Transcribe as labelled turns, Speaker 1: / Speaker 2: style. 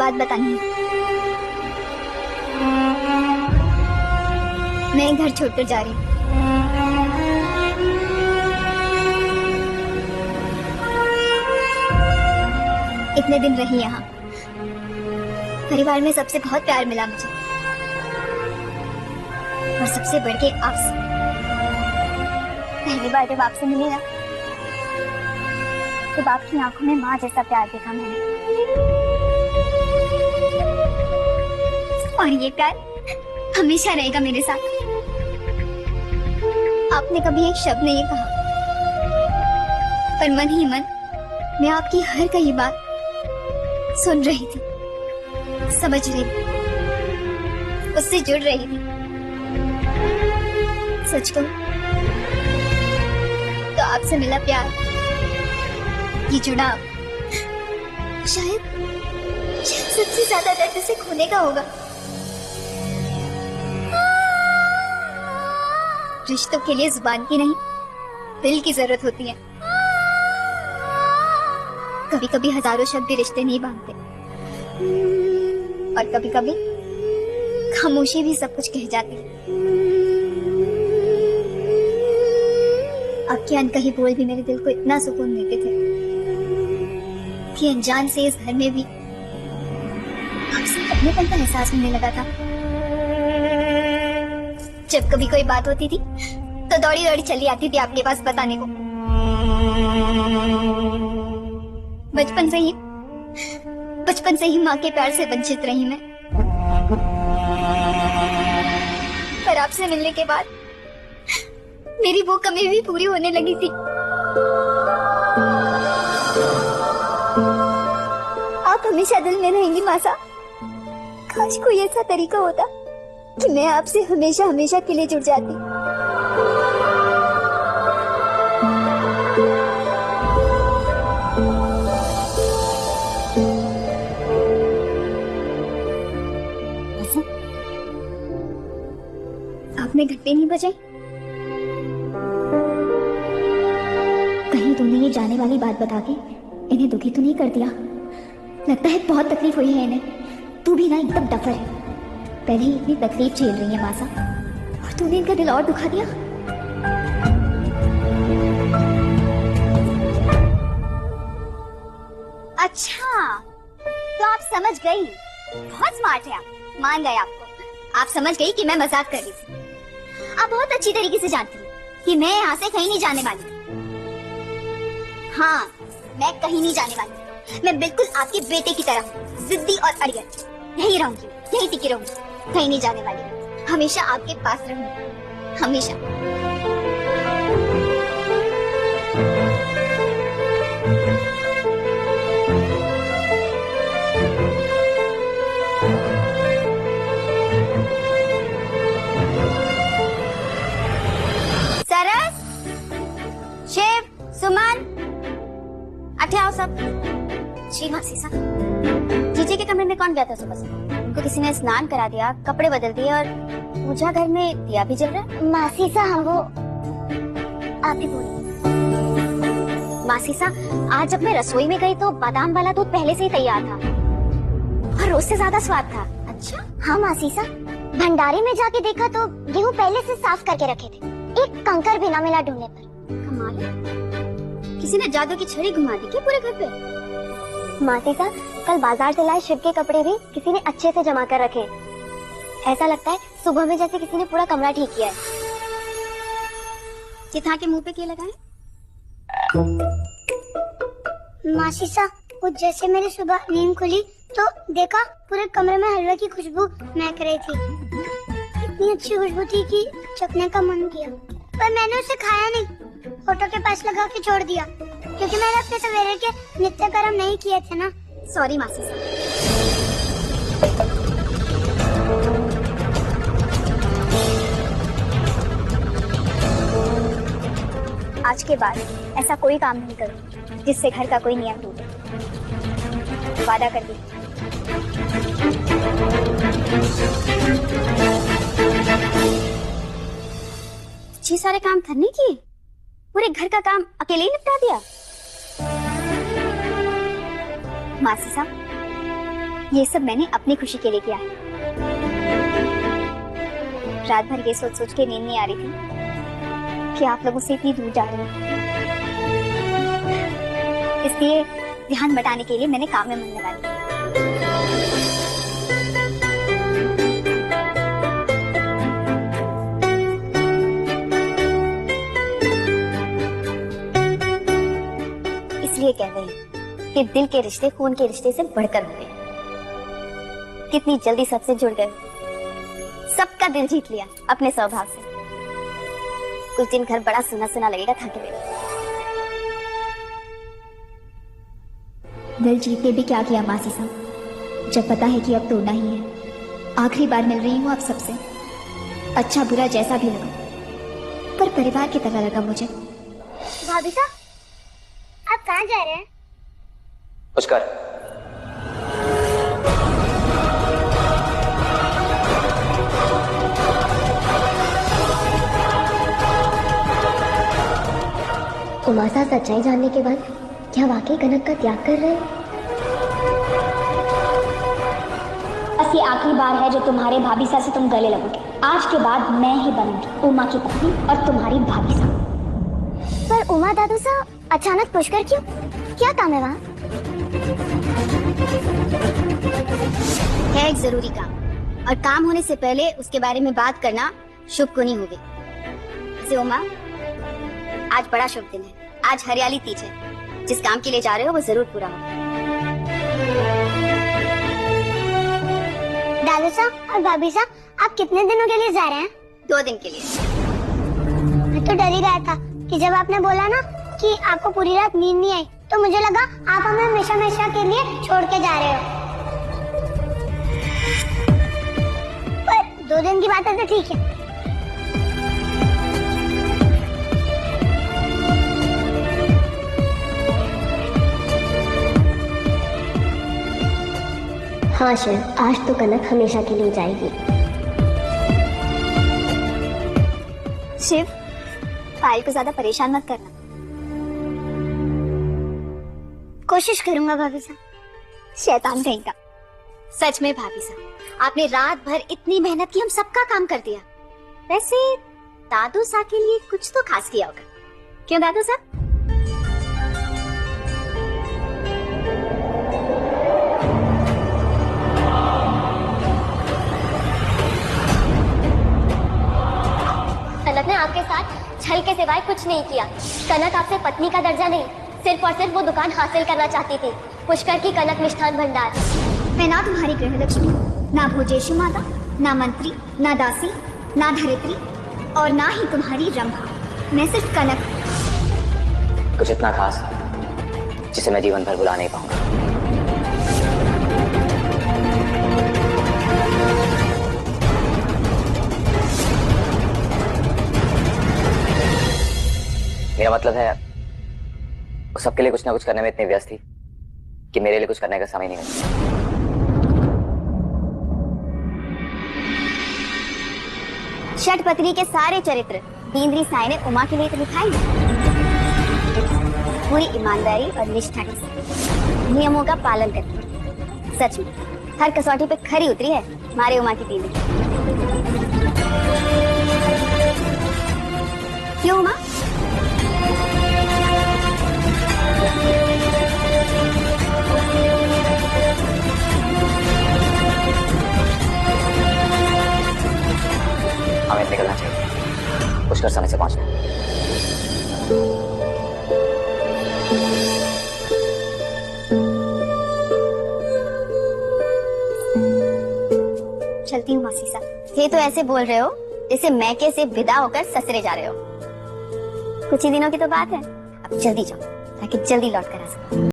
Speaker 1: बात बतानी है। मैं घर छोड़कर जा रही हूँ। इतने दिन रही यहाँ, परिवार में सबसे बहुत प्यार मिला मुझे, और सबसे बढ़ के आपसे। पहली बार जब आपसे मिली ना, तब आपकी आंखों में माँ जैसा प्यार देखा मैंने, और ये प्यार हमेशा रहेगा मेरे साथ। आपने कभी एक शब्द नहीं कहा, पर मन ही मन मैं आपकी हर कही बात सुन रही थी, समझ रही थी, उससे जुड़ रही थी। सच कहूं तो आपसे मिला प्यार, ये जुड़ाव शायद सबसे ज्यादा दर्द से खोने का होगा। रिश्तों के लिए जुबान की नहीं, दिल की जरूरत होती है। कभी कभी हजारों शब्द भी रिश्ते नहीं बांधते, और कभी कभी खामोशी भी सब कुछ कह जाती है। आपके अनकही बोल भी मेरे दिल को इतना सुकून देते थे कि अनजान से इस घर में भी आपसे अपनेपन का एहसास होने लगा था। जब कभी कोई बात होती थी तो दौड़ी दौड़ी चली आती थी आपके पास बताने को। बचपन से ही माँ के प्यार से वंचित रही मैं, पर आपसे मिलने के बाद मेरी वो कमी भी पूरी होने लगी थी। आप हमेशा दिल में रहेंगी मासा। काश कोई ऐसा तरीका होता कि मैं आपसे हमेशा हमेशा के लिए जुड़ जाती। आपने घंटे नहीं बजाई? कहीं तुमने ये जाने वाली बात बता के इन्हें दुखी तो नहीं कर दिया? लगता है बहुत तकलीफ हुई है इन्हें। तू भी ना एकदम डफर है, पहले ही इतनी तकलीफ झेल रही है मासा, और तूने इनका दिल और दुखा दिया। अच्छा, तो आप समझ गई। बहुत स्मार्ट है आप, मान गए आपको। आप समझ गई कि मैं मजाक कर रही थी। आप बहुत अच्छी तरीके से जानती हैं कि मैं यहाँ से कहीं नहीं जाने वाली। हाँ, मैं कहीं नहीं जाने वाली। मैं बिल्कुल आपके बेटे की तरह जिद्दी और अड़ियल, यहीं रहूंगी, यहीं टिकी रहूंगी, कहीं नहीं जाने वाली। हमेशा आपके पास रहूंगी, हमेशा। सरस, शिव, सुमन, अठे आओ सब। जी मासी साहब, जीजे के कमरे में कौन गया था सुबह से? उनको किसी ने स्नान करा दिया, कपड़े बदल दिए, और पूजा घर में दिया भी जल रहा है। मासी साहब, वो आप ही बोलिए। मासी साहब, आज जब मैं रसोई में गई तो बादाम वाला दूध पहले से ही तैयार था, और रोज से ज्यादा स्वाद था। अच्छा? हाँ मासी साहब, भंडारे में जाके देखा तो गेहूं पहले से साफ करके रखे थे, एक कंकर भी ना मिला ढूंढने पर। कमाल है, किसी ने जादू की छड़ी घुमा दी क्या पूरे घर पे? मासी साहब, कल बाजार से लाए शिव के कपड़े भी किसी ने अच्छे से जमा कर रखे। ऐसा लगता है सुबह में जैसे किसी ने पूरा कमरा ठीक किया है। चिता के मुंह पे क्या लगा है? मासी साहब, वो जैसे मेरी सुबह नींद खुली तो देखा पूरे कमरे में हलवे की खुशबू महक रही थी। इतनी अच्छी खुशबू थी कि चखने का मन किया, पर मैंने उसे खाया नहीं, फोटो के पास लगा के छोड़ दिया, क्योंकि मैंने अपने सवेरे के नित्य कर्म नहीं किए थे ना। सॉरी मासी साहब। आज के बाद ऐसा कोई काम नहीं करूंगी जिससे घर का कोई नियम टूटे। वादा कर दी। जी सारे काम करने किए, पूरे घर का काम अकेले ही निपटा दिया। मासी साहब, ये सब मैंने अपनी खुशी के लिए किया है। रात भर ये सोच सोच के नींद नहीं आ रही थी कि आप लोगों से इतनी दूर जा रही हूँ। इसलिए ध्यान बटाने के लिए मैंने काम में मन लगा लिया। इसलिए कहते हैं कि दिल के रिश्ते खून के रिश्ते से बढ़कर होते हैं। कितनी जल्दी सबसे जुड़ गए, सबका दिल जीत लिया अपने स्वभाव से। कुछ दिन घर बड़ा सुना सुना लगेगा, थके हुए। दिल जीत के भी क्या किया मासी साहब, जब पता है कि अब तोड़ना ही है। आखिरी बार मिल रही हूँ आप सबसे, अच्छा बुरा जैसा भी लगा, पर परिवार की तरह लगा मुझे।
Speaker 2: भाभी साहब, आप कहाँ जा रहे हैं?
Speaker 3: कुछ कर।
Speaker 2: उमा साहब सच्चाई जानने के बाद क्या वाकई कनक का त्याग कर रहे हैं?
Speaker 1: बस ये आखिरी बार है जो तुम्हारे भाभी साहब से तुम गले लगोगे। आज के बाद मैं ही बनूंगी उमा की पत्नी और तुम्हारी भाभी साहब।
Speaker 2: पर उमा दादू साहब अचानक पुष्कर क्यों? क्या काम है वहाँ?
Speaker 1: है एक जरूरी काम, और काम होने से पहले उसके बारे में बात करना शुभ को नहीं होगी। वैसे उमा, आज बड़ा शुभ दिन है। आज हरियाली तीज है। जिस काम के लिए जा रहे हो वो जरूर पूरा हो।
Speaker 2: दादू साहब और भाभी साहब, आप कितने दिनों के लिए जा रहे हैं?
Speaker 1: 2 दिन के लिए।
Speaker 2: मैं तो डर ही रहा था कि जब आपने बोला ना कि आपको पूरी रात नींद नहीं आई, तो मुझे लगा आप हमें हमेशा हमेशा के लिए छोड़ के जा रहे हो। पर 2 दिन की बात है तो ठीक है। हाँ शिव, आज तो कनक हमेशा के लिए जाएगी।
Speaker 1: शिव, पायल को ज्यादा परेशान मत करना।
Speaker 2: कोशिश करूंगा भाभी साहब।
Speaker 1: शैतान कहीं का। सच में भाभी साहब, आपने रात भर इतनी मेहनत की, हम सबका काम कर दिया। वैसे दादू साहब के लिए कुछ तो खास किया होगा, क्यों दादू साहब?
Speaker 2: कनक ने आपके साथ छल के सिवाय कुछ नहीं किया। कनक आपसे पत्नी का दर्जा नहीं, सिर्फ और सिर्फ वो दुकान हासिल करना चाहती थी, पुष्कर की कनक मिष्ठान भंडार।
Speaker 1: मैं ना तुम्हारी गृह लक्ष्मी, ना भोजेशु माता, ना मंत्री, ना दासी, ना धरित्री, और ना ही तुम्हारी रंभा। मैं सिर्फ कनक।
Speaker 3: कुछ इतना खास जिसे मैं जीवन भर भुला नहीं पाऊंगा। मेरा मतलब है, वो सबके लिए कुछ ना कुछ करने में इतनी व्यस्त थी कि मेरे लिए कुछ करने का समय नहीं मिला।
Speaker 1: षटपत्री के सारे चरित्र इंद्री साई ने उमा के लिए तो दिखाई। पूरी ईमानदारी और निष्ठा के साथ नियमों का पालन करती। सच में हर कसौटी पे खरी उतरी है हमारे उमा की तीली। क्यों उमा?
Speaker 3: हमें निकलना चाहिए, पुष्कर समय से पहुंचना है।
Speaker 1: चलती हूँ मासी साहब। ये तो ऐसे बोल रहे हो जैसे मैके से विदा होकर ससुरे जा रहे हो। कुछ ही दिनों की तो बात है, अब जल्दी जाओ ताकि जल्दी लौट कर आ सको।